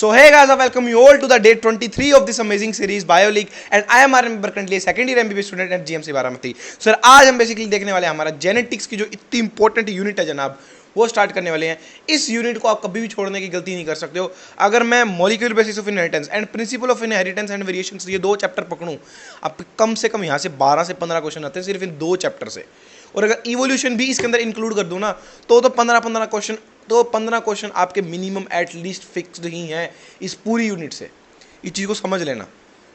So hey guys, I welcome you all to the day 23 of this amazing series BioLeague and I am currently a second year MBBS student at GMC Baramati. Sir आज हम basically देखने वाले हैं हमारा genetics की जो इतनी important unit है जनाब, वो स्टार्ट करने वाले हैं। इस यूनिट को आप कभी भी छोड़ने की गलती नहीं कर सकते हो। अगर मैं molecular basis of inheritance and principle of inheritance and variations ये दो चैप्टर पकड़ूं, आप कम से कम यहाँ से 12 से 15 क्वेश्चन आते हैं सिर्फ इन दो चैप्टर से। और अगर इवोल्यूशन भी इसके अंदर इंक्लूड कर दूं ना तो 15 क्वेश्चन आपके मिनिमम एटलीस्ट फिक्स्ड ही हैं इस पूरी यूनिट से। इस चीज़ को समझ लेना,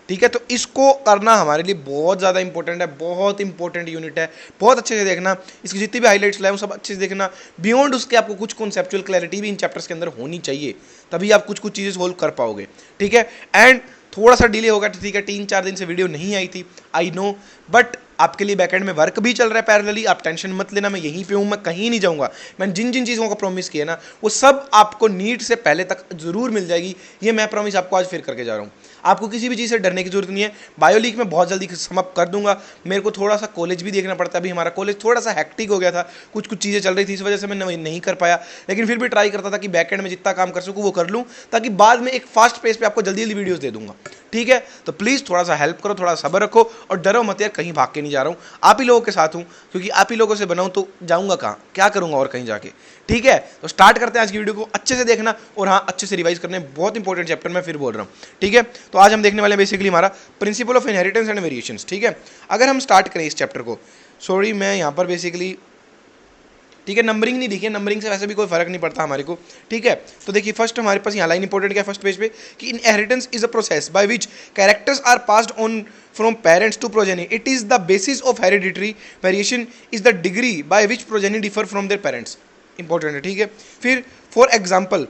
ठीक है। तो इसको करना हमारे लिए बहुत ज़्यादा इंपॉर्टेंट है, बहुत इंपॉर्टेंट यूनिट है। बहुत अच्छे से देखना, इसकी जितनी भी हाइलाइट्स लाए वो सब अच्छे से देखना। बियॉन्ड उसके आपको कुछ कॉन्सेप्चुअल क्लैरिटी भी इन चैप्टर्स के अंदर होनी चाहिए, तभी आप कुछ चीज़ें सोल्व कर पाओगे, ठीक है। एंड थोड़ा सा डिले होगा, ठीक है, 3-4 दिन से वीडियो नहीं आई थी, आई नो, बट आपके लिए बैकएंड में वर्क भी चल रहा है पैरेलली। आप टेंशन मत लेना, मैं यहीं पे हूँ, मैं कहीं नहीं जाऊँगा। मैंने जिन जिन चीज़ों का प्रॉमिस किया ना वो सब आपको नीट से पहले तक जरूर मिल जाएगी। ये मैं प्रॉमिस आपको आज फिर करके जा रहा हूँ। आपको किसी भी चीज़ से डरने की जरूरत नहीं है। बायोलीग में बहुत जल्दी समाप्त कर दूंगा। मेरे को थोड़ा सा कॉलेज भी देखना पड़ता है, अभी हमारा कॉलेज थोड़ा सा हैक्टिक हो गया था, कुछ चीज़ें चल रही थी, इस वजह से मैं नहीं कर पाया। लेकिन फिर भी ट्राई करता था कि बैकएंड में जितना काम कर सकूँ वो कर लूँ, ताकि बाद में एक फास्ट पेस पे आपको जल्दी जल्दी वीडियोस दे दूंगा, ठीक है। तो प्लीज़ थोड़ा सा हेल्प करो, थोड़ा सब्र रखो और डरो मत यार, कहीं भाग के नहीं जा रहा हूँ, आप ही लोगों के साथ हूँ, क्योंकि आप ही लोगों से बनाऊँ तो जाऊँगा कहाँ, क्या करूँगा और कहीं जाके, ठीक है। तो स्टार्ट करते हैं आज की वीडियो को। अच्छे से देखना और हाँ, अच्छे से रिवाइज करने, बहुत इंपॉर्टेंट चैप्टर मैं फिर बोल रहा हूँ, ठीक है। तो आज हम देखने वाले हैं बेसिकली हमारा principle of inheritance and variations, ठीक है। अगर हम स्टार्ट करें इस चैप्टर को, सॉरी मैं यहाँ पर बेसिकली, ठीक है, नंबरिंग नहीं देखिए, नंबरिंग से वैसे भी कोई फर्क नहीं पड़ता हमारे को, ठीक है। तो देखिए फर्स्ट हमारे पास यहाँ लाइन इंपॉर्टेंट क्या है फर्स्ट पेज पे, कि inheritance is a process by which characters are passed on from parents to progeny. It is the basis of hereditary variation is the degree by which progeny differ from their parents. Important है, ठीक है। फिर for example,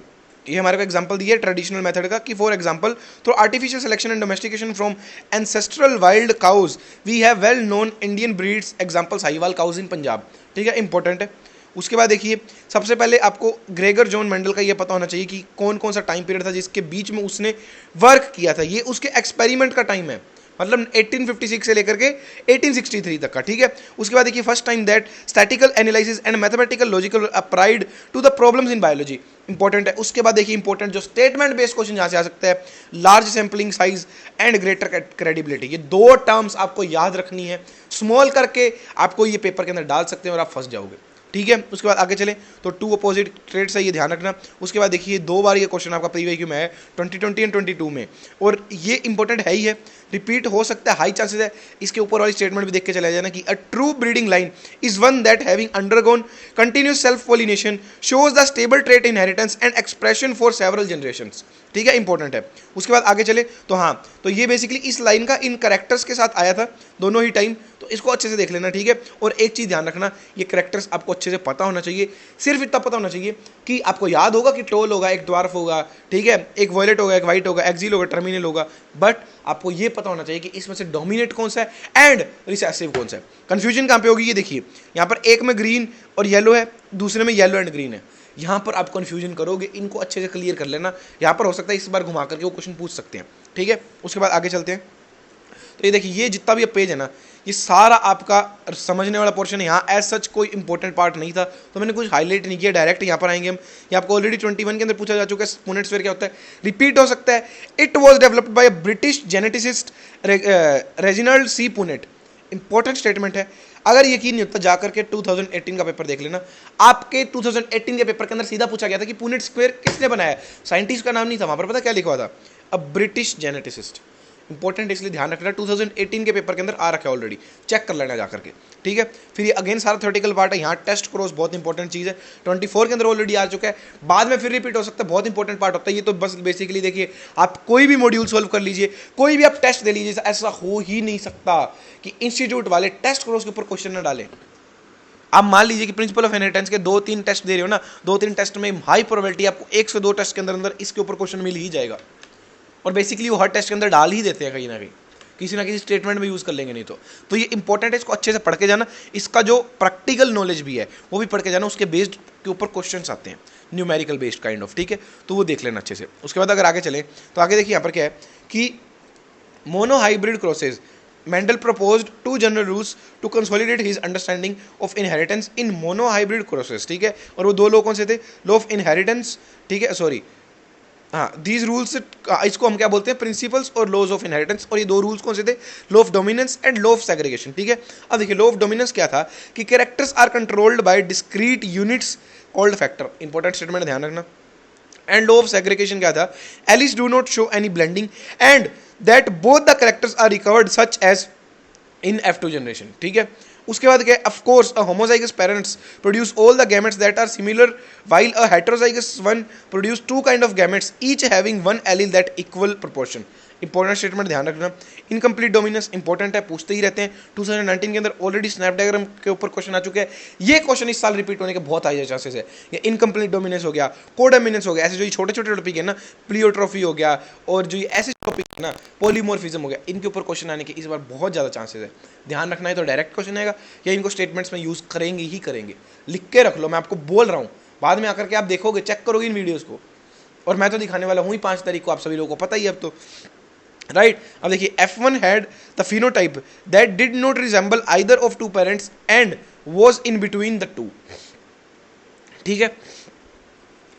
ये हमारे को example दिया है traditional method का, कि for example through artificial selection and domestication from ancestral wild cows we have well known Indian breeds, example Sahiwal cows in Punjab, ठीक है, इंपॉर्टेंट है। उसके बाद देखिए सबसे पहले आपको ग्रेगर जॉन मेंडल का ये पता होना चाहिए कि कौन कौन सा टाइम पीरियड था जिसके बीच में उसने वर्क किया था। ये उसके एक्सपेरिमेंट का टाइम है, मतलब 1856 से लेकर के 1863 तक का, ठीक है। उसके बाद देखिए first time that statical analysis and mathematical logical applied to the problems in biology, important है। उसके बाद देखिए इंपॉर्टेंट जो स्टेटमेंट बेस्ड क्वेश्चन यहाँ से आ सकता है, large sampling size and greater credibility. ये दो टर्म्स आपको याद रखनी है, स्मॉल करके आपको ये पेपर के अंदर डाल सकते हैं और आप फंस जाओगे, ठीक है। उसके बाद आगे चले तो टू अपोजिट ट्रेड्स है, ये ध्यान रखना। उसके बाद देखिए 2 बार ये क्वेश्चन आपका प्रीवियस में है 2020 एंड 22 में, और ये इंपॉर्टेंट है ही है, रिपीट हो सकता है, हाई चांसेस है। इसके ऊपर वाली स्टेटमेंट भी देख के चला जाना कि a true breeding line is one that having undergone continuous self pollination shows the stable trait inheritance and expression for several generations, ठीक है, इंपॉर्टेंट है। उसके बाद आगे चले तो हाँ, तो ये बेसिकली इस लाइन का इन करेक्टर्स के साथ आया था दोनों ही टाइम, तो इसको अच्छे से देख लेना, ठीक है। और एक चीज़ ध्यान रखना, ये करेक्टर्स आपको अच्छे से पता होना चाहिए। सिर्फ इतना पता होना चाहिए कि आपको याद होगा कि टोल होगा, एक ड्वार्फ होगा, ठीक है, एक वॉयलेट होगा, एक वाइट होगा, एक्सिल होगा, टर्मिनल होगा, बट आपको ये पता होना चाहिए कि इसमें से डोमिनेट कौन सा है एंड रिसेसिव कौन सा है। कंफ्यूजन कहाँ पे होगी, ये देखिए यहाँ पर एक में ग्रीन और येलो है, दूसरे में येलो एंड ग्रीन है, यहाँ पर आप कंफ्यूजन करोगे। इनको अच्छे से क्लियर कर लेना, यहाँ पर हो सकता है इस बार घुमा करके वो क्वेश्चन पूछ सकते हैं, ठीक है। उसके बाद आगे चलते हैं तो ये देखिए ये जितना भी पेज है ना, ये सारा आपका समझने वाला पोर्शन है। यहाँ एज सच कोई इंपॉर्टेंट पार्ट नहीं था, तो मैंने कुछ हाईलाइट नहीं किया, डायरेक्ट यहाँ पर आएंगे हम। ये आपको ऑलरेडी 21 के अंदर पूछा जा चुका है, पुनेट स्फीयर क्या होता है, रिपीट हो सकता है। It was developed by British geneticist Reginald C Punnett, important statement है। अगर यकीन नहीं होता जाकर के 2018 का पेपर देख लेना, आपके 2018 के पेपर के अंदर सीधा पूछा गया था कि पुनेट स्क्वायर किसने बनाया, साइंटिस्ट का नाम नहीं था वहां पर, पता क्या लिखा हुआ था, अ ब्रिटिश जेनेटिसिस्ट। इंपॉर्टेंट इसलिए ध्यान रखना, 2018 के पेपर के अंदर आ रखा है ऑलरेडी, चेक कर लेना जाकर के, ठीक है। फिर ये अगेन सारा थ्योरेटिकल पार्ट है। यहाँ टेस्ट क्रॉस बहुत इंपॉर्टेंट चीज़ है, 24 के अंदर ऑलरेडी आ चुका है, बाद में फिर रिपीट हो सकता है, बहुत इंपॉर्टेंट पार्ट होता है ये। तो बस बेसिकली देखिए आप कोई भी मॉड्यूल सोल्व कर लीजिए, कोई भी आप टेस्ट दे लीजिए, ऐसा हो ही नहीं सकता कि इंस्टीट्यूट वाले टेस्ट क्रॉस के ऊपर क्वेश्चन न डालें। आप मान लीजिए कि प्रिंसिपल ऑफ इनहेरिटेंस के 2-3 टेस्ट दे रहे हो ना, 2-3 टेस्ट में हाई प्रोबेबिलिटी आपको 1 से 2 टेस्ट के अंदर इसके ऊपर क्वेश्चन मिल ही जाएगा, और बेसिकली वो हर टेस्ट के अंदर डाल ही देते हैं कहीं ना कहीं, किसी ना किसी स्टेटमेंट में यूज़ कर लेंगे नहीं तो ये इंपॉर्टेंट है, इसको अच्छे से पढ़ के जाना। इसका जो प्रैक्टिकल नॉलेज भी है वो भी पढ़ के जाना, उसके बेस्ड के ऊपर क्वेश्चंस आते हैं, न्यूमेरिकल बेस्ड काइंड ऑफ, ठीक है, तो वो देख लेना अच्छे से। उसके बाद अगर आगे चले तो आगे देखिए यहाँ पर क्या है कि monohybrid crosses, Mendel proposed 2 general rules to consolidate his understanding of inheritance in monohybrid crosses, ठीक है। और वो 2 लॉ कौन से थे, लॉ ऑफ इनहेरिटेंस, ठीक है, सॉरी हाँ, दीज रूल्स, इसको हम क्या बोलते हैं, प्रिंसिपल्स और लॉज ऑफ इनहेरिटेंस। और ये दो रूल्स कौन से थे, law of dominance and law of segregation. ठीक है, अब देखिए लॉ ऑफ डोमिनेंस क्या था कि characters are controlled by discrete units called factor, important statement ध्यान रखना। एंड लॉ ऑफ सेग्रीगेशन क्या था, alleles do not show any blending and that both the characters are recovered such as in F2 generation. ठीक है, उसके बाद क्या, of course a homozygous parents produce all the gametes that are similar while a heterozygous one produce two kind of gametes each having one allele that equal proportion. Important statement ध्यान रखना। Incomplete dominance important है, पूछते ही रहते हैं। 2019 के अंदर already Snapdragon के ऊपर क्वेश्चन आ चुके हैं, ये क्वेश्चन इस साल रिपीट होने के बहुत हाई चांसेस है। ये इनकम्प्लीट डोमिनेंस हो गया, कोडोमिनेंस हो गया, ऐसे जो ये छोटे छोटे टॉपिक है ना, प्लियोट्रॉफी हो गया, और जो ये ऐसे टॉपिक है ना, पॉलीमॉर्फिज्म हो गया, इनके ऊपर क्वेश्चन आने के इस बार बहुत ज़्यादा चांसेस है। ध्यान रखना है, तो डायरेक्ट क्वेश्चन आएगा या इनको स्टेटमेंट्स में यूज़ करेंगे ही करेंगे। लिख के रख लो, मैं आपको बोल रहा हूँ, बाद में आकर के आप देखोगे, चेक करोगे इन वीडियोज़ को, और मैं तो दिखाने वाला हूँ ही 5 तारीख को, आप सभी लोगों को पता ही है अब तो, राइट। अब देखिए F1 had the phenotype that did not resemble either of two parents and was in between the two. ठीक है,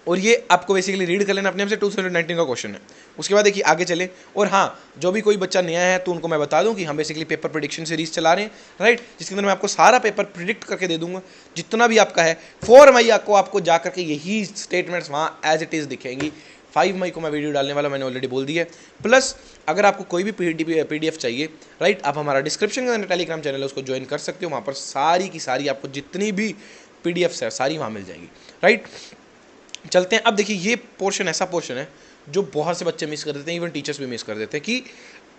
और ये आपको बेसिकली रीड कर लेना अपने आप से, 2019 का क्वेश्चन है। उसके बाद देखिए आगे चले, और हाँ, जो भी कोई बच्चा नया है तो उनको मैं बता दूं कि हम बेसिकली पेपर प्रिडिक्शन सीरीज चला रहे हैं, राइट, जिसके अंदर मैं आपको सारा पेपर प्रिडिक्ट करके दे दूंगा, जितना भी आपका है। 4 मई आपको जा करके यही स्टेटमेंट्स वहाँ एज इट इज़ दिखेंगी। 5 मई को मैं वीडियो डालने वाला, मैंने ऑलरेडी बोल दिया है। प्लस अगर आपको कोई भी PDF चाहिए, राइट, आप हमारा डिस्क्रिप्शन के अंदर टेलीग्राम चैनल है उसको ज्वाइन कर सकते हो। वहाँ पर सारी की सारी आपको जितनी भी PDFs है सारी वहाँ मिल जाएगी, राइट। चलते हैं। अब देखिए ये पोर्शन ऐसा पोर्शन है जो बहुत से बच्चे मिस कर देते हैं, इवन टीचर्स भी मिस कर देते हैं, कि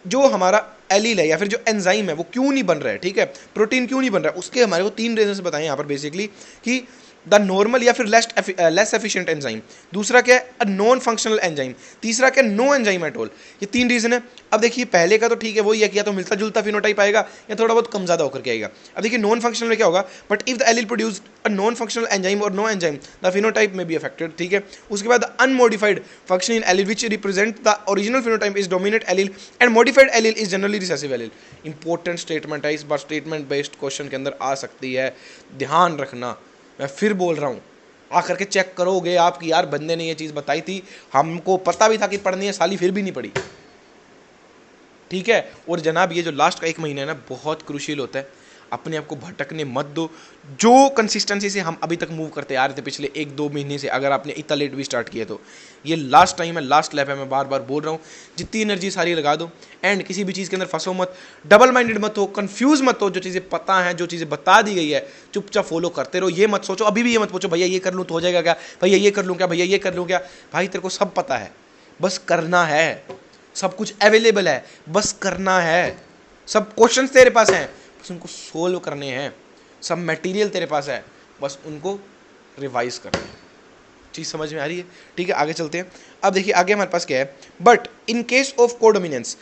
जो हमारा एलील है या फिर जो एंजाइम है वो क्यों नहीं बन रहा है। ठीक है, प्रोटीन क्यों नहीं बन रहा है, उसके हमारे को 3 रीजन बताएं यहाँ पर बेसिकली, कि द नॉर्मल या फिर लेस एफिशिएंट एंजाइम, दूसरा क्या है, अ नॉन फंक्शनल एंजाइम, तीसरा क्या, नो एंजाइम एट ऑल। ये 3 रीजन है। अब देखिए पहले का तो ठीक है, वही है कि या तो मिलता जुलता फिनोटाइप आएगा या थोड़ा बहुत कम ज्यादा होकर के आएगा। अब देखिए नॉन फंक्शनल में क्या होगा, but if the allele produce a non functional enzyme और नो एंजाइम द फिनोटाइप में बी अफेक्टेड। ठीक है, उसके बाद unmodified functional allele which represent the original phenotype is dominant allele and modified allele is generally recessive allele. Important statement है, इस बार statement based question के अंदर आ सकती है, ध्यान रखना। मैं फिर बोल रहा हूँ, आकर के चेक करोगे आप कि यार बंदे ने ये चीज़ बताई थी, हमको पता भी था कि पढ़नी है, साली फिर भी नहीं पढ़ी। ठीक है, और जनाब ये जो लास्ट का 1 महीना है ना, बहुत क्रूशियल होता है, अपने आप को भटकने मत दो। जो कंसिस्टेंसी से हम अभी तक मूव करते आ रहे थे पिछले 1-2 महीने से, अगर आपने इतना लेट भी स्टार्ट किया तो ये लास्ट टाइम है, लास्ट लैप है। मैं बार बार बोल रहा हूँ, जितनी एनर्जी सारी लगा दो, एंड किसी भी चीज़ के अंदर फंसो मत, डबल माइंडेड मत हो, कंफ्यूज मत हो। जो चीज़ें पता हैं, जो चीज़ें बता दी गई है, चुपचाप फॉलो करते रहो। ये मत सोचो, अभी भी ये मत पूछो भैया ये कर लूँ तो हो जाएगा क्या, भैया ये कर लूँ क्या, भैया ये कर लूँ क्या। भाई तेरे को सब पता है, बस करना है। सब कुछ अवेलेबल है, बस करना है। सब क्वेश्चंस तेरे पास हैं, बस उनको सोल्व करने हैं। सब मटेरियल तेरे पास है, बस उनको रिवाइज करना है। चीज़ समझ में आ रही है? ठीक है, आगे चलते हैं। अब देखिए आगे हमारे पास क्या है, but in case of codominance,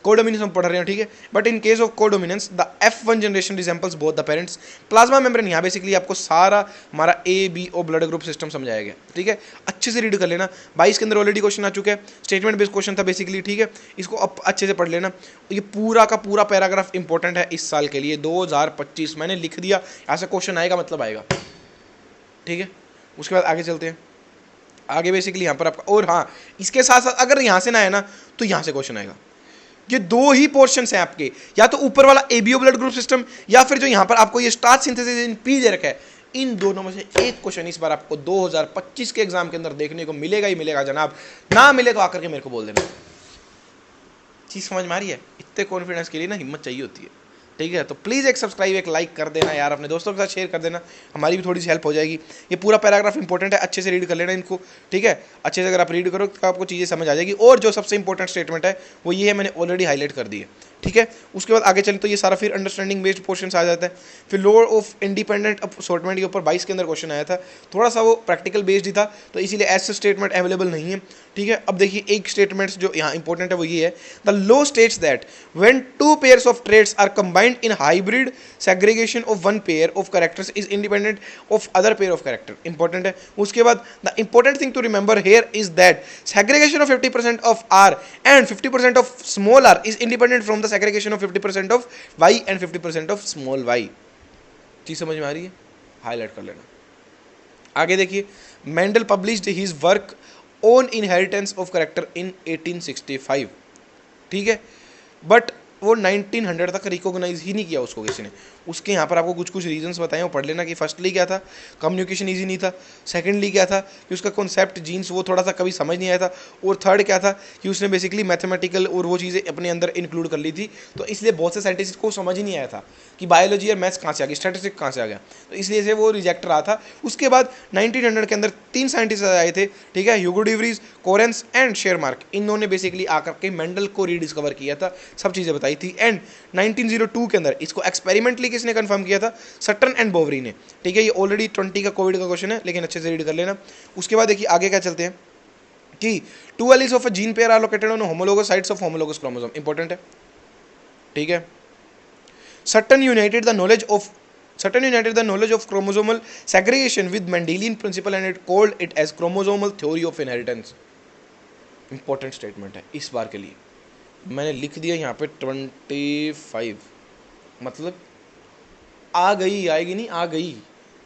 codominance हम पढ़ रहे हैं, ठीक है, but in case of codominance the F1 generation resembles both the parents. Plasma membrane, यहाँ बेसिकली आपको सारा हमारा A-B-O ब्लड ग्रुप सिस्टम समझाया गया। ठीक है, अच्छे से रीड कर लेना। 22 के अंदर ऑलरेडी क्वेश्चन आ चुका है, स्टेटमेंट बेस्ड क्वेश्चन था बेसिकली। ठीक है, इसको अब अच्छे से पढ़ लेना। ये पूरा का पूरा पैराग्राफ इंपॉर्टेंट है इस साल के लिए, 2025 मैंने लिख दिया, यहाँ से क्वेश्चन आएगा मतलब आएगा। ठीक है, उसके बाद आगे चलते हैं। आगे बेसिकली यहाँ पर आपका, और हाँ इसके साथ साथ अगर यहाँ से ना आए ना तो यहाँ से क्वेश्चन आएगा। ये 2 ही पोर्शंस हैं आपके, या तो ऊपर वाला ABO ब्लड ग्रुप सिस्टम, या फिर जो यहाँ पर आपको ये स्टार्च सिंथेसिस इन P दे रखा है। इन दोनों में से एक क्वेश्चन इस बार आपको 2025 के एग्जाम के अंदर देखने को मिलेगा ही मिलेगा जनाब। ना मिले तो आकर के मेरे को बोल देना। चीज़ समझ में आ रही है? इतने कॉन्फिडेंस के लिए ना हिम्मत चाहिए होती है। ठीक है, तो प्लीज़ एक सब्सक्राइब, एक लाइक कर देना यार, अपने दोस्तों के साथ शेयर कर देना, हमारी भी थोड़ी सी हेल्प हो जाएगी। ये पूरा पैराग्राफ इंपॉर्टेंट है, अच्छे से रीड कर लेना इनको। ठीक है, अच्छे से अगर आप रीड करो तो आपको चीज़ें समझ आ जाएगी। और जो सबसे इंपॉर्टेंट स्टेटमेंट है वो ये है, मैंने ऑलरेडी हाईलाइट कर दी है। ठीक है, उसके बाद आगे चले तो ये सारा फिर अंडरस्टैंडिंग बेस्ड पोर्शन आ जाता है। फिर लोअर ऑफ इंडिपेंडेंट असॉर्टमेंट के ऊपर 22 के अंदर क्वेश्चन आया था, थोड़ा सा वो प्रैक्टिकल बेस्ड ही था, तो इसीलिए ऐसे स्टेटमेंट अवेलेबल नहीं है। ठीक है, अब देखिए एक स्टेटमेंट जो यहाँ इंपॉर्टेंट है वो ये है, the law states that when 2 pairs of traits are combined in hybrid segregation of 1 pair of characters is independent of other pair of character. Important है। उसके बाद the important thing to remember here is that segregation of 50% of R and 50% of small R is independent from the segregation of 50% of Y and 50% of small Y. चीज समझ में आ रही है? Highlight कर लेना। आगे देखिए, Mendel published his work own inheritance of character in 1865, ठीक है, बट वो 1900 तक रिकॉग्नाइज ही नहीं किया उसको किसी ने। उसके यहाँ पर आपको कुछ कुछ रीजंस बताए, वो पढ़ लेना कि फर्स्टली क्या था, कम्युनिकेशन ईजी नहीं था, सेकेंडली क्या था कि उसका कॉन्सेप्ट जीन्स वो थोड़ा सा कभी समझ नहीं आया था, और थर्ड क्या था कि उसने बेसिकली मैथमेटिकल और वो चीज़ें अपने अंदर इंक्लूड कर ली थी, तो इसलिए बहुत से साइंटिस्ट को समझ ही नहीं आया था कि बायोलॉजी और मैथ्स कहाँ से आ गया, स्टैटिस्टिक्स कहाँ से आ गया, तो इसलिए से वो रिजेक्ट रहा था। उसके बाद 1900 के अंदर 3 साइंटिस्ट आए थे, ठीक है, ह्यूगो डिवरीज, कोरेंस एंड शेरमार्क। इन्होंने बेसिकली आकर के मेंडल को रीडिस्कवर किया था, सब चीज़ें बताई थी। एंड 1902 के अंदर इसको एक्सपेरिमेंटली किसने कंफर्म किया था, सटन एंड बोवरी ने, ठीक है। ये ऑलरेडी 20 का कोविड का क्वेश्चन है, लेकिन अच्छे से रीड कर लेना। उसके बाद देखिए आगे क्या चलते हैं कि 2 alleles of a gene pair are located on homologous sites of homologous chromosome, important है, ठीक है। Sutton united the knowledge of chromosomal segregation with Mendelian principle and it called it as chromosomal theory of inheritance. Important statement है इस बार के लिए, मैंने लिख दिया यहाँ पे 25, मतलब आ गई, आएगी नहीं, आ गई,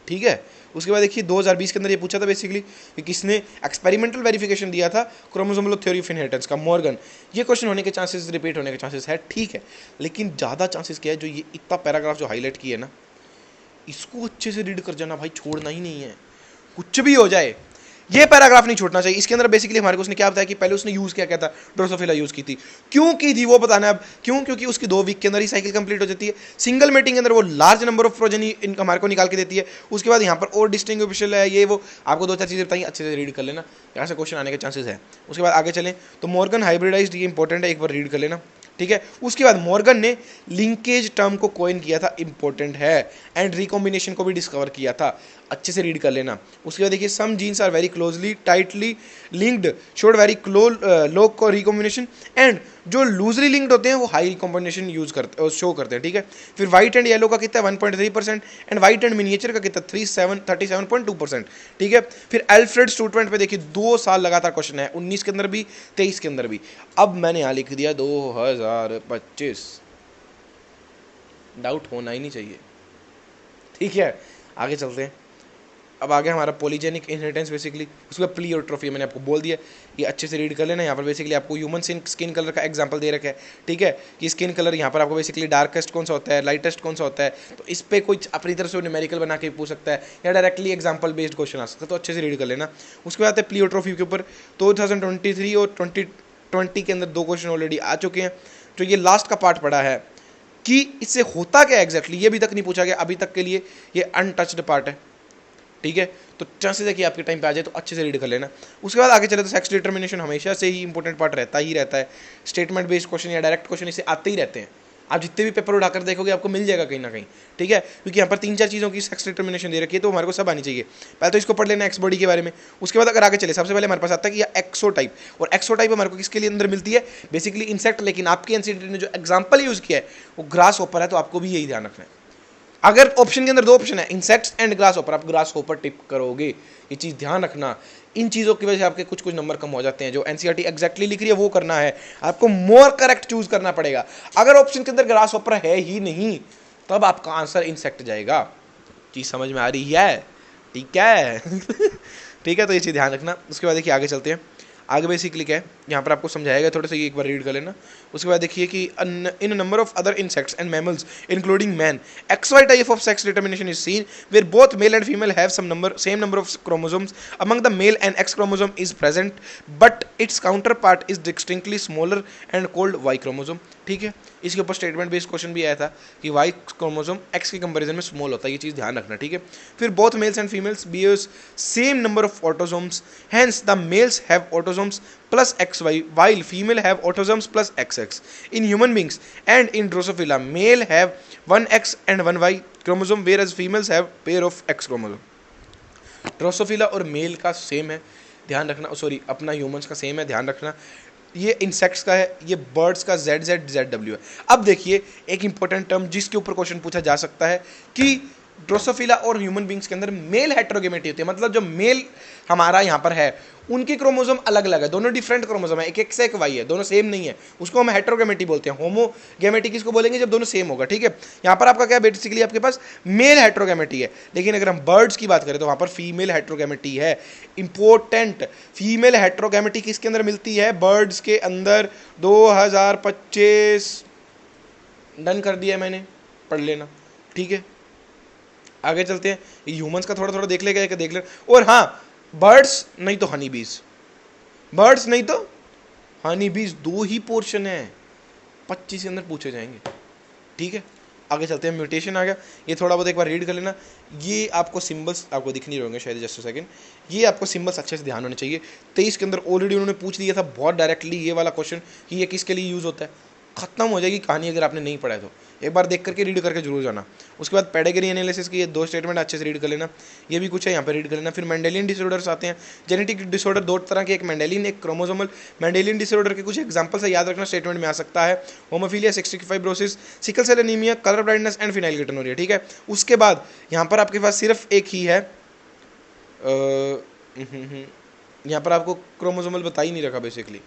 ठीक है। उसके बाद देखिए 2020 के अंदर ये पूछा था बेसिकली कि किसने एक्सपेरिमेंटल वेरिफिकेशन दिया था क्रोमोसोमल थ्योरी ऑफ इनहेरिटेंस का, मॉर्गन। ये क्वेश्चन होने के चांसेस, रिपीट होने के चांसेस है, ठीक है, लेकिन ज़्यादा चांसेस क्या है, जो ये इतना पैराग्राफ जो हाईलाइट किया है ना, इसको अच्छे से रीड कर जाना भाई, छोड़ना ही नहीं है, कुछ भी हो जाए ये पैराग्राफ नहीं छोड़ना चाहिए। इसके अंदर बेसिकली हमारे को उसने क्या बताया कि पहले उसने यूज़ क्या किया था, ड्रोसोफिला यूज़ की थी, क्यों की थी वो बताना है अब, क्यों, क्योंकि उसकी 2 वीक के अंदर ही साइकिल कंप्लीट हो जाती है, सिंगल मेटिंग के अंदर वो लार्ज नंबर ऑफ प्रोजेनी हमारे को निकाल के देती है। उसके बाद यहाँ पर और डिस्टिंग्विशल है, ये वो आपको 2-4 चीज़ें बताइए, अच्छे से रीड कर लेना, यहाँ से क्वेश्चन आने के चांसेस है। उसके बाद आगे चलें तो मॉर्गन हाइब्रिडाइज्ड, ये इंपॉर्टेंट है, एक बार रीड कर लेना, ठीक है। उसके बाद मॉर्गन ने लिंकेज टर्म को कॉइन किया था, इंपॉर्टेंट है, एंड रिकॉम्बिनेशन को भी डिस्कवर किया था, अच्छे से रीड कर लेना। उसके बाद देखिए some genes are very closely tightly linked showed very low recombination, and जो लूजली लिंक्ड होते हैं वो हाई रिकॉम्बिनेशन यूज करते शो करते हैं, ठीक है। फिर व्हाइट एंड येलो का कितना 1.3% एंड व्हाइट एंड मिनिएचर का कितना 37.2%, ठीक है। फिर एल्फ्रेड स्टूडेंट पे देखिए 2 साल लगातार क्वेश्चन है, 19 के अंदर भी 23 के अंदर भी। अब मैंने यहाँ लिख दिया 2025, डाउट होना ही नहीं चाहिए, ठीक है। आगे चलते हैं, अब आगे हमारा पॉलीजेनिक इनहेरिटेंस बेसिकली, उसके बाद प्लीओट्रोफी मैंने आपको बोल दिया, ये अच्छे से रीड कर लेना। यहाँ पर बेसिकली आपको ह्यूमन स्किन कलर का एग्जांपल दे रखा है, ठीक है, कि स्किन कलर यहाँ पर आपको बेसिकली डार्केस्ट कौन सा होता है, लाइटेस्ट कौन सा होता है, तो इस पर कोई अपनी तरफ से न्यूमेरिकल बना के पूछ सकता है या डायरेक्टली एग्जाम्पल बेस्ड क्वेश्चन आ सकता है, तो अच्छे से रीड कर लेना। उसके बाद प्लीओट्रोफी के ऊपर 2023 और 2020 के अंदर 2 क्वेश्चन ऑलरेडी आ चुके हैं। जो ये लास्ट का पार्ट पड़ा है कि इससे होता क्या एग्जैक्टली, ये अभी तक नहीं पूछा गया, अभी तक के लिए ये अनटच्ड पार्ट है, ठीक है। तो चांसेस है कि आपके टाइम पे आ जाए, तो अच्छे से रीड कर लेना। उसके बाद आगे चले तो सेक्स डिटर्मिनेशन हमेशा से ही इंपॉर्टेंट पार्ट रहता है, स्टेटमेंट बेस्ड क्वेश्चन या डायरेक्ट क्वेश्चन इसे आते ही रहते हैं, आप जितने भी पेपर उठाकर देखोगे आपको मिल जाएगा कहीं ना कहीं, ठीक है, क्योंकि यहाँ पर 3-4 चीज़ों की सेक्स डिटर्मिनेशन दे रखी है, तो हमारे को सब आनी चाहिए। पहले तो इसको पढ़ लेना एक्स बॉडी के बारे में। उसके बाद अगर आगे चले, सबसे पहले हमारे पास आता है कि एक्सोटाइप, और एक्सोटाइप हमारे को किसके लिए अंदर मिलती है, बेसिकली इंसेक्ट, लेकिन आपके एनसीईआरटी ने जो एग्जाम्पल यूज़ किया है वो ग्रास होपर है, तो आपको भी यही ध्यान रखना है। अगर ऑप्शन के अंदर 2 ऑप्शन है, इंसेक्ट्स एंड ग्रास होपर, आप ग्रास होपर टिप करोगे, ये चीज़ ध्यान रखना। इन चीज़ों की वजह से आपके कुछ नंबर कम हो जाते हैं। जो एनसीईआरटी एग्जैक्टली लिख रही है वो करना है, आपको मोर करेक्ट चूज करना पड़ेगा। अगर ऑप्शन के अंदर ग्रास होपर है ही नहीं, तब आपका आंसर इंसेक्ट जाएगा। चीज़ समझ में आ रही है, ठीक है। ठीक है, तो ये चीज़ ध्यान रखना। उसके बाद देखिए आगे चलते हैं। आगे बेसिकली क्या है, यहाँ पर आपको समझाएगा, थोड़ा सा ये एक बार रीड कर लेना। उसके बाद देखिए कि in number of other insects and mammals including man, XY type of sex determination is seen where both male and female have same number of chromosomes among the male and X chromosome is present but its counter part is distinctly smaller and called Y chromosome, ठीक है। इसके ऊपर statement based question भी आया था कि Y chromosome X के comparison में स्मॉल होता है, ये चीज़ ध्यान रखना, ठीक है। फिर both males and females bears same number of autosomes, hence the males have autosomes plus XY while female have autosomes plus XX. In human beings and in Drosophila, male have 1X and 1Y chromosome whereas females have pair of X chromosome. Drosophila और mail का same है, ध्यान रखना, sorry अपना humans का same है, ध्यान रखना। ये इंसेक्ट्स का है, ये बर्ड्स का ZZ ZW है। अब देखिए एक इंपॉर्टेंट टर्म जिसके ऊपर क्वेश्चन पूछा जा सकता है कि ड्रोसोफिला और ह्यूमन बींग्स के अंदर मेल हेट्रोगेमेटी होती है, मतलब जो मेल हमारा यहाँ पर है उनकी क्रोमोसोम अलग अलग है, दोनों डिफरेंट क्रोमोसोम है, एक एक्स एक वाई है, दोनों सेम नहीं है, उसको हम हेट्रोगेमेटी बोलते हैं। होमोगेमेटी किसको बोलेंगे, जब दोनों सेम होगा, ठीक है। यहाँ पर आपका क्या बेसिकली आपके पास मेल हेट्रोगेमेटी है, लेकिन अगर हम बर्ड्स की बात करें तो वहाँ पर फीमेल हेट्रोगेमेटी है। इंपॉर्टेंट, फीमेल हेट्रोगेमेटी किसके अंदर मिलती है, बर्ड्स के अंदर। 2025 डन कर दिया मैंने, पढ़ लेना, ठीक है। आगे चलते हैं, ह्यूमंस का थोड़ा थोड़ा देख ले। और हाँ, बर्ड्स नहीं तो हनी बीज, बर्ड्स नहीं तो हनी बीज, 2 ही पोर्शन है, 25 के अंदर पूछे जाएंगे, ठीक है। आगे चलते हैं, म्यूटेशन आ गया, ये थोड़ा बहुत एक बार रीड कर लेना। ये आपको सिंबल्स आपको दिख नहीं रहेंगे शायद, जस्ट सेकंड, ये आपको सिंबल्स अच्छे से ध्यान होने चाहिए। 23 के अंदर ऑलरेडी उन्होंने पूछ लिया था बहुत डायरेक्टली ये वाला क्वेश्चन कि ये किसके लिए यूज़ होता है, खत्म हो जाएगी कहानी अगर आपने नहीं पढ़ा है तो। एक बार देख करके रीड करके जरूर जाना। उसके बाद पेडिग्री एनालिसिस की ये 2 स्टेटमेंट अच्छे से रीड कर लेना, ये भी कुछ है यहाँ पे रीड कर लेना। फिर मेंडेलियन डिसऑर्डर्स आते हैं, जेनेटिक डिसऑर्डर 2 तरह के, एक मेंडेलियन एक क्रोमोसोमल। मेंडेलियन डिसऑर्डर के कुछ एग्जांपल्स है, याद रखना, स्टेटमेंट में आ सकता है। Haemophilia, cystic fibrosis, sickle cell anaemia, colour blindness and phenylketonuria, ठीक है। उसके बाद यहाँ पर आपके पास सिर्फ एक ही है, यहाँ पर आपको क्रोमोसोमल बता ही नहीं रखा बेसिकली,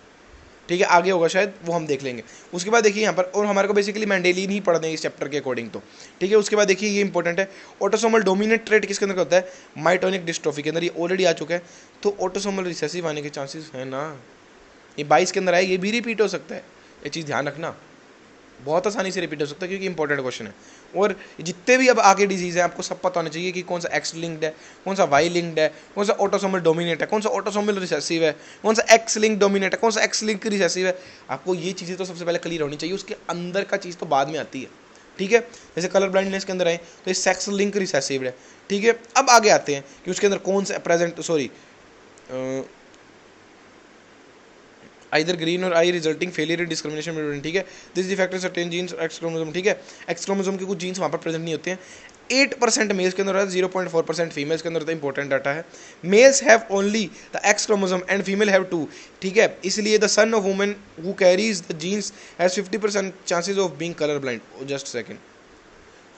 ठीक है, आगे होगा शायद, वो हम देख लेंगे। उसके बाद देखिए यहाँ पर, और हमारे को बेसिकली मेंडेलियन ही पढ़ने हैं इस चैप्टर के अकॉर्डिंग तो, ठीक है। उसके बाद देखिए ये इंपॉर्टेंट है, ऑटोसोमल डोमिनेंट ट्रेट किसके अंदर होता है, माइटोनिक डिस्ट्रोफी के अंदर, ये ऑलरेडी आ चुका है। तो ऑटोसोमल रिसेसिव आने के चांसेस है ना, ये 22 के अंदर आए, ये भी रिपीट हो सकता है, ये चीज़ ध्यान रखना, बहुत आसानी से रिपीट हो सकता है क्योंकि इंपॉर्टेंट क्वेश्चन है। और जितने भी अब आगे डिजीज़ हैं आपको सब पता होना चाहिए कि कौन सा एक्स लिंक्ड है, कौन सा वाई लिंक्ड है, कौन सा ऑटोसोमल डोमिनेट है, कौन सा ऑटोसोमल रिसेसिव है, कौन सा एक्स लिंक डोमिनेट है, कौन सा एक्स लिंक रिसेसिव है। आपको ये चीज़ें तो सबसे पहले क्लियर होनी चाहिए, उसके अंदर का चीज़ तो बाद में आती है, ठीक है। जैसे कलर ब्लाइंडनेस के अंदर आए तो ये सेक्स लिंक रिसेसिव है, ठीक है। अब आगे आते हैं कि उसके अंदर कौन सा प्रेजेंट, सॉरी, आइदर ग्रीन और आई रिजल्टिंग फेलियर इन डिस्क्रिमिनेशन, ठीक है। This defect certain jeans x chromosome, ठीक है। एक्स क्रोमोसोम के कुछ जीन्स वहाँ पर प्रेजेंट नहीं होते हैं। 8% मेल्स के अंदर होता है, 0.4% फीमेल्स के अंदर होता है, इंपॉर्टेंट डाटा है। Males have only the X chromosome and female have 2, ठीक है। इसलिए the son of women who carries the genes has 50% chances of being colour blind. Just second,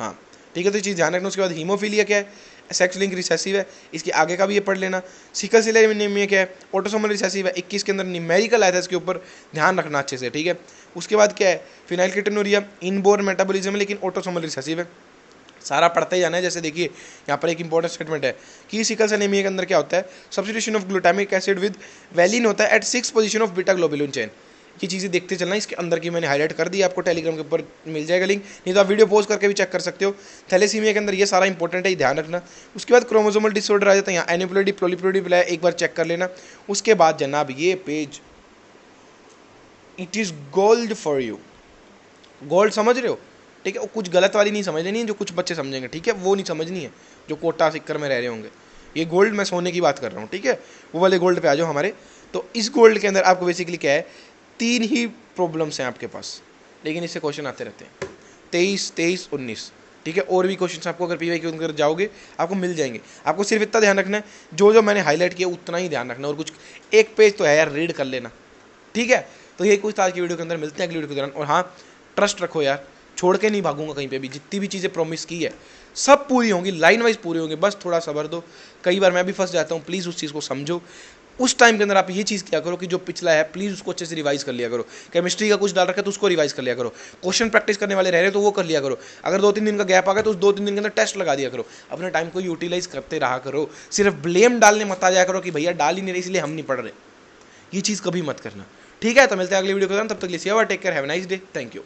हाँ, ठीक है। तो ये चीज़ ध्यान रखना। उसके बाद हीमोफीलिया क्या है, सेक्स लिंक रिसेसिव है, इसके आगे का भी ये पढ़ लेना। सिकल सेल एनीमिया क्या है, ऑटोसोमल रिसेसिव है, 21 के अंदर न्यूमेरिकल आया था, इसके ऊपर ध्यान रखना अच्छे से, ठीक है। उसके बाद क्या है, फिनाइलकेटोनुरिया, इनबोर्न मेटाबॉलिज्म है लेकिन ऑटोसोमल रिसेसिव है, सारा पढ़ते ही जाना है। जैसे देखिए यहाँ पर एक इंपॉर्टेंट स्टेटमेंट है कि सिकल सेल एनीमिया के अंदर क्या होता है, substitution of glutamic acid with valine होता है at 6 position of beta globulin chain. ये चीज़ें देखते चलना, इसके अंदर की मैंने हाईलाइट कर दी, आपको टेलीग्राम के ऊपर मिल जाएगा लिंक, नहीं तो आप वीडियो पॉज करके भी चेक कर सकते हो। थैलेसीमिया के अंदर ये सारा इंपॉर्टेंट है, ये ध्यान रखना। उसके बाद क्रोमोसोमल डिसऑर्डर आ जाता है, यहाँ एनिप्लोइडी प्रोलिफेरेटिव है, एक बार चेक कर लेना। उसके बाद जनाब ये page, it is gold for you, gold समझ रहे हो, ठीक है। वो कुछ गलत वाली नहीं समझ लेनी है जो कुछ बच्चे समझेंगे, ठीक है, वो नहीं समझनी है जो कोटा सिक्कर में रह रहे होंगे। ये गोल्ड मैं सोने की बात कर रहा हूँ, ठीक है, वो वाले गोल्ड पे आ जाओ हमारे। तो इस गोल्ड के अंदर आपको बेसिकली क्या है, 3 ही प्रॉब्लम्स हैं आपके पास, लेकिन इससे क्वेश्चन आते रहते हैं, 23, 23, 19, ठीक है। और भी क्वेश्चन आपको अगर पीवाई के अंदर जाओगे आपको मिल जाएंगे। आपको सिर्फ इतना ध्यान रखना है, जो जो मैंने हाईलाइट किया उतना ही ध्यान रखना, और कुछ एक पेज तो है यार, रीड कर लेना, ठीक है। तो ये कुछ आज की वीडियो के अंदर, मिलते हैं अगली वीडियो के दौरान। और हाँ, ट्रस्ट रखो यार, छोड़ के नहीं भागूंगा कहीं पे भी, जितनी भी चीज़ें प्रॉमिस की है सब पूरी होंगी, लाइन वाइज पूरी होंगी, बस थोड़ा सब्र दो। कई बार मैं भी फंस जाता हूँ, प्लीज़ उस चीज़ को समझो। उस टाइम के अंदर आप ये चीज़ किया करो कि जो पिछला है प्लीज़ उसको अच्छे से रिवाइज कर लिया करो। केमिस्ट्री का कुछ डाल रखा है तो उसको रिवाइज कर लिया करो। क्वेश्चन प्रैक्टिस करने वाले रह रहे तो वो कर लिया करो। अगर 2-3 दिन का गैप आ गया तो उस 2-3 दिन के अंदर टेस्ट लगा दिया करो। अपने टाइम को यूटिलाइज करते रहा करो, सिर्फ ब्लेम डालने मत आ जाया करो कि भैया डाल ही नहीं रहे इसलिए हम नहीं पढ़ रहे। ये चीज़ कभी मत करना, ठीक है। तो मिलते हैं अगली वीडियो के दौरान, तब तक के लिए take care, have a nice day, thank you.